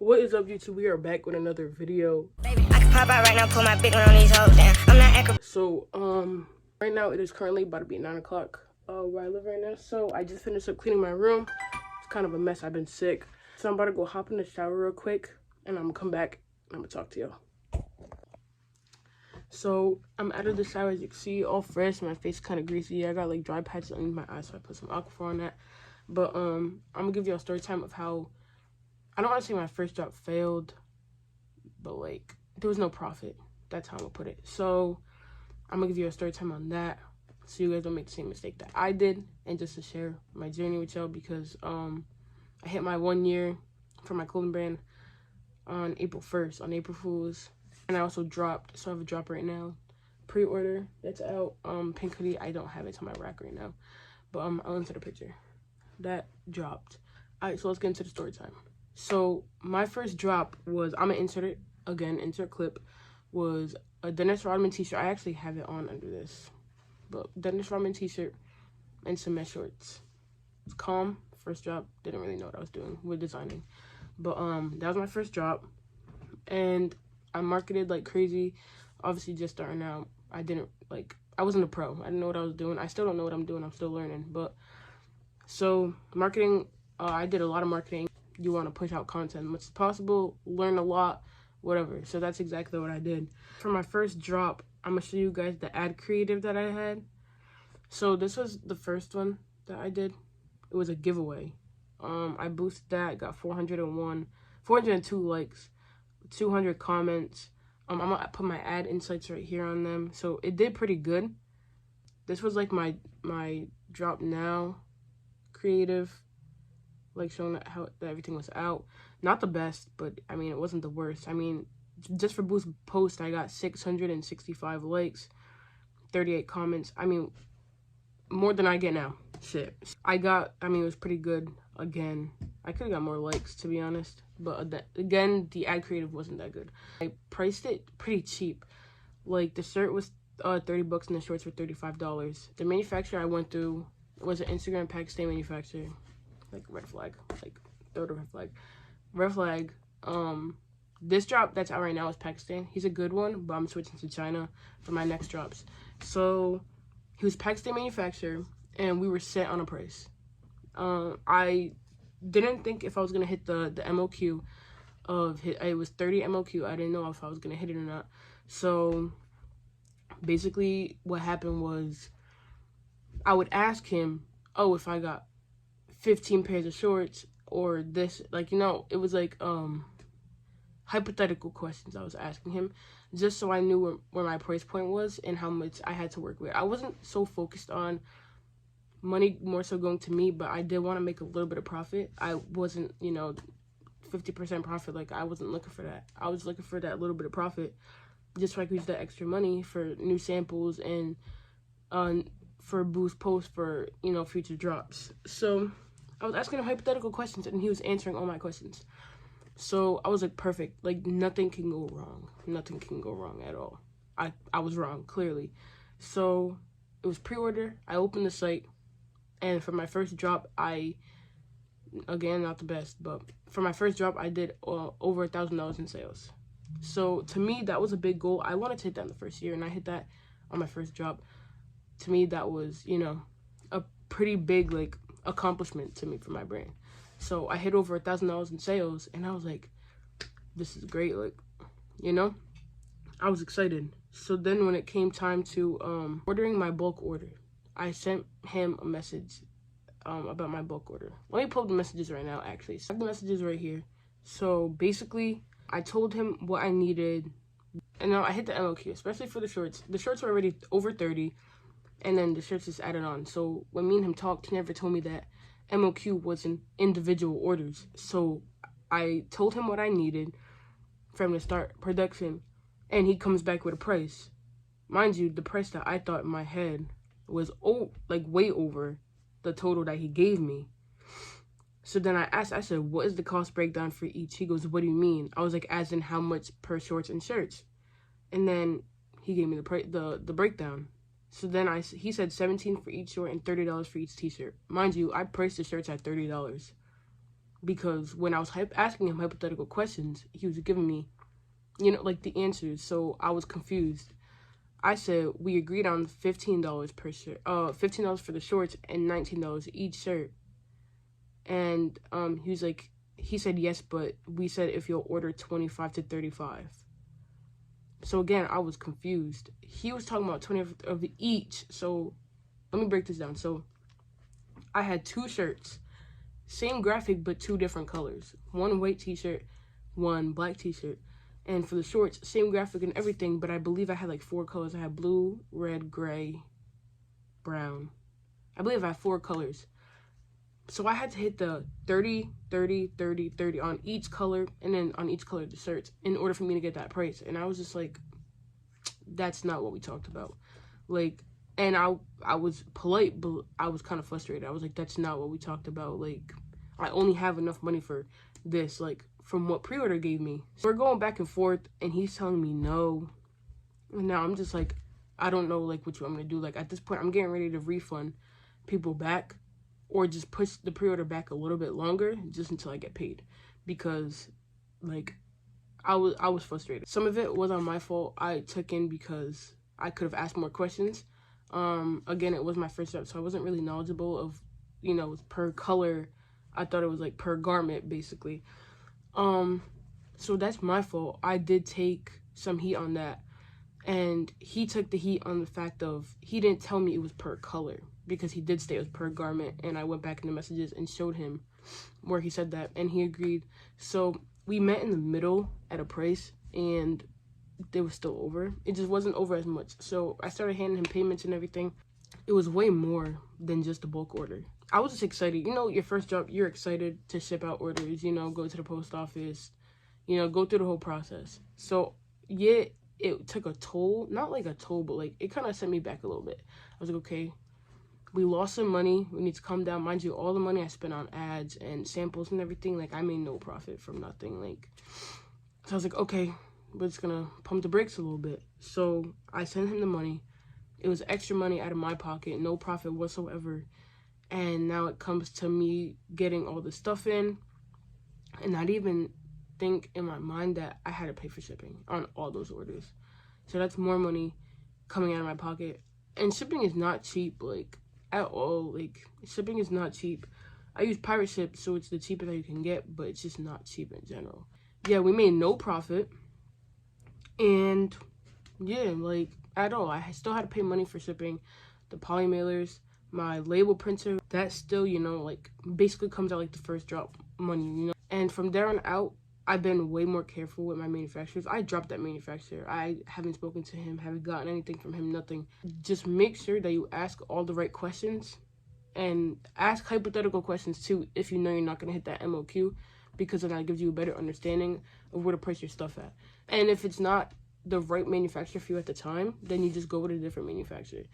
What is up, YouTube? We are back with another video. Baby, I can pop out right now, put my big one on these hoes down. I'm not acting. So, right now it is currently about to be 9 o'clock where I live right now. So, I just finished up cleaning my room. It's kind of a mess. I've been sick. So, I'm about to go hop in the shower real quick and I'm gonna come back and I'm gonna talk to y'all. So, I'm out of the shower, as you can see, all fresh. My face is kind of greasy. I got like dry patches underneath my eyes, so I put some Aquaphor on that. But, I'm gonna give you a story time of how, I don't want to say my first drop failed, but like, there was no profit. That's how I'm gonna put it. So, I'm gonna give you a story time on that, so you guys don't make the same mistake that I did, and just to share my journey with y'all, because I hit my 1 year for my clothing brand on April 1st, on April Fool's, and I also dropped, so I have a drop right now, pre-order, that's out, pink hoodie. I don't have it on my rack right now, but I'll insert a picture. That dropped. Alright, so let's get into the story time. So, my first drop was, I'm gonna insert it, again, insert clip, was a Dennis Rodman t-shirt. I actually have it on under this, but Dennis Rodman t-shirt and some mesh shorts. It's calm, first drop, didn't really know what I was doing with designing, but that was my first drop, and I marketed like crazy. Obviously just starting out, I wasn't a pro. I didn't know what I was doing. I still don't know what I'm doing. I'm still learning. But so marketing, I did a lot of marketing. You want to push out content as much as possible, learn a lot, whatever. So that's exactly what I did. For my first drop, I'm gonna show you guys the ad creative that I had. So this was the first one that I did. It was a giveaway. I boosted that, got 402 likes, 200 comments. I'm gonna put my ad insights right here on them. So it did pretty good. This was like my drop now creative, like showing that how that everything was out. Not the best, but I mean, it wasn't the worst. I mean, just for boost post, I got 665 likes, 38 comments. I mean, more than I get now. Shit. I mean, it was pretty good. Again, I could have got more likes, to be honest, but again, the ad creative wasn't that good. I priced it pretty cheap. Like, the shirt was 30 bucks and the shorts were $35. The manufacturer I went through was an Instagram Pakistan manufacturer. Like, red flag, like, third red flag. Red flag, this drop that's out right now is Pakistan. He's a good one, but I'm switching to China for my next drops. So, he was Pakistan manufacturer, and we were set on a price. I didn't think if I was gonna hit the MOQ of it was 30 MOQ. I didn't know if I was gonna hit it or not. So, basically, what happened was, I would ask him, oh, if I got 15 pairs of shorts or this, like, you know, it was like hypothetical questions I was asking him, just so I knew where my price point was and how much I had to work with. I wasn't so focused on money more so going to me, but I did want to make a little bit of profit. I wasn't, you know, 50% profit. Like, I wasn't looking for that. I was looking for that little bit of profit just so I could use that extra money for new samples and for boost posts for, you know, future drops. So I was asking him hypothetical questions and he was answering all my questions. So I was like, perfect. Like, nothing can go wrong. Nothing can go wrong at all. I was wrong, clearly. So it was pre-order. I opened the site, and for my first drop, again, not the best, but for my first drop, I did over $1,000 in sales. So to me, that was a big goal. I wanted to hit that in the first year, and I hit that on my first drop. To me, that was, you know, a pretty big, like, accomplishment to me for my brand. So I hit over $1,000 in sales, and I was like, this is great. Like, you know, I was excited. So then when it came time to ordering my bulk order, I sent him a message about my bulk order. Let me pull up the messages right now, actually. So I have the messages right here. So basically, I told him what I needed, and now I hit the MOQ, especially for the shorts. The shorts were already over 30, and then the shirts just added on. So when me and him talked, he never told me that MOQ was in individual orders. So I told him what I needed for him to start production, and he comes back with a price. Mind you, the price that I thought in my head was like way over the total that he gave me. So then I said, what is the cost breakdown for each? He goes, what do you mean? I was like, as in how much per shorts and shirts? And then he gave me the breakdown. So then he said $17 for each short and $30 for each t-shirt. Mind you, I priced the shirts at $30. because when I was asking him hypothetical questions, he was giving me, you know, like the answers. So I was confused. I said we agreed on $15 per shirt, $15 for the shorts and $19 each shirt. And he was like, he said yes, but we said if you'll order 25 to 35. So again, I was confused. He was talking about 20 of each. So let me break this down. So I had 2 shirts, same graphic but 2 different colors. One white t-shirt, one black t-shirt. And for the shorts, same graphic and everything, but I believe I had like 4 colors. I had blue, red, gray, brown. I believe I had 4 colors. So I had to hit the 30, 30, 30, 30 on each color, and then on each color of the shirts in order for me to get that price. And I was just like, that's not what we talked about. Like, and I was polite, but I was kind of frustrated. I was like, that's not what we talked about. Like, I only have enough money for this, like, from what pre-order gave me. So we're going back and forth, and he's telling me no. And now I'm just like, I don't know, like, what you want me to do. Like, at this point, I'm getting ready to refund people back, or just push the pre-order back a little bit longer just until I get paid, because like I was frustrated. Some of it was on my fault. I took in because I could have asked more questions. Again, it was my first job, so I wasn't really knowledgeable of, you know, per color. I thought it was like per garment basically. So that's my fault. I did take some heat on that, and he took the heat on the fact of he didn't tell me it was per color, because he did say it was per garment, and I went back in the messages and showed him where he said that, and he agreed. So we met in the middle at a price, and it was still over. It just wasn't over as much. So I started handing him payments and everything. It was way more than just a bulk order. I was just excited. You know, your first job, you're excited to ship out orders, you know, go to the post office, you know, go through the whole process. So yeah, it took a toll. Not like a toll, but like it kind of set me back a little bit. I was like, okay, we lost some money. We need to calm down. Mind you, all the money I spent on ads and samples and everything, like, I made no profit from nothing. Like, so I was like, okay, we're just gonna pump the brakes a little bit. So I sent him the money. It was extra money out of my pocket, no profit whatsoever. And now it comes to me getting all the stuff in, and not even think in my mind that I had to pay for shipping on all those orders. So that's more money coming out of my pocket. And shipping is not cheap, like, at all. Like, shipping is not cheap. I use pirate ship, so it's the cheapest that you can get, but it's just not cheap in general. Yeah, we made no profit, and yeah, like, at all. I still had to pay money for shipping, the poly mailers, my label printer. That still, you know, like, basically comes out like the first drop money, you know. And from there on out, I've been way more careful with my manufacturers. I dropped that manufacturer. I haven't spoken to him, haven't gotten anything from him, nothing. Just make sure that you ask all the right questions, and ask hypothetical questions too if you know you're not going to hit that MOQ, because then that gives you a better understanding of where to price your stuff at. And if it's not the right manufacturer for you at the time, then you just go with a different manufacturer.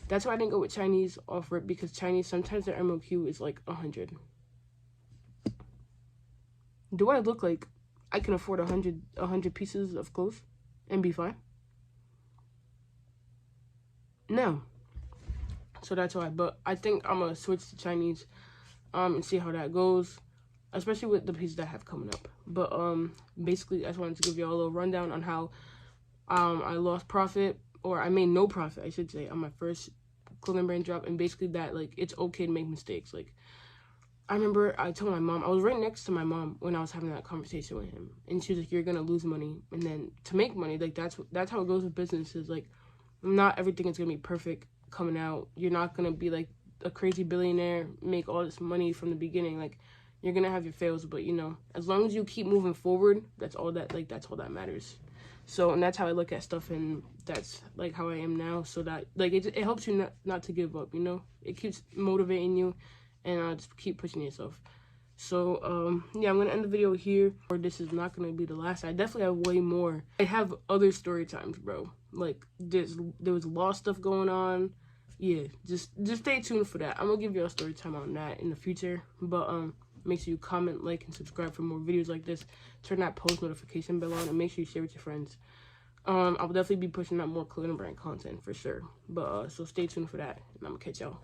That's why I didn't go with Chinese off rip, because Chinese, sometimes their MOQ is like 100. Do I look like I can afford 100 pieces of clothes and be fine? No. So that's why. But I think I'm gonna switch to Chinese and see how that goes, especially with the pieces that I have coming up. But basically I just wanted to give you all a little rundown on how I lost profit, or I made no profit, I should say, on my first clothing brand drop. And basically that, like, it's okay to make mistakes. Like, I remember I told my mom, I was right next to my mom when I was having that conversation with him, and she was like, you're gonna lose money, and then to make money, like, that's how it goes with businesses. Like, not everything is gonna be perfect coming out. You're not gonna be like a crazy billionaire, make all this money from the beginning. Like, you're gonna have your fails, but, you know, as long as you keep moving forward, that's all that matters. So, and that's how I look at stuff, and that's like how I am now. So that, like, it helps you not to give up, you know. It keeps motivating you, and just keep pushing yourself. So yeah, I'm gonna end the video here, or this is not gonna be the last. I definitely have way more. I have other story times, bro. Like, there was a lot of stuff going on. Yeah, just stay tuned for that. I'm gonna give you a story time on that in the future. But make sure you comment, like, and subscribe for more videos like this. Turn that post notification bell on, and make sure you share with your friends. I will definitely be pushing out more clothing brand content for sure. But so stay tuned for that, and I'm gonna catch y'all.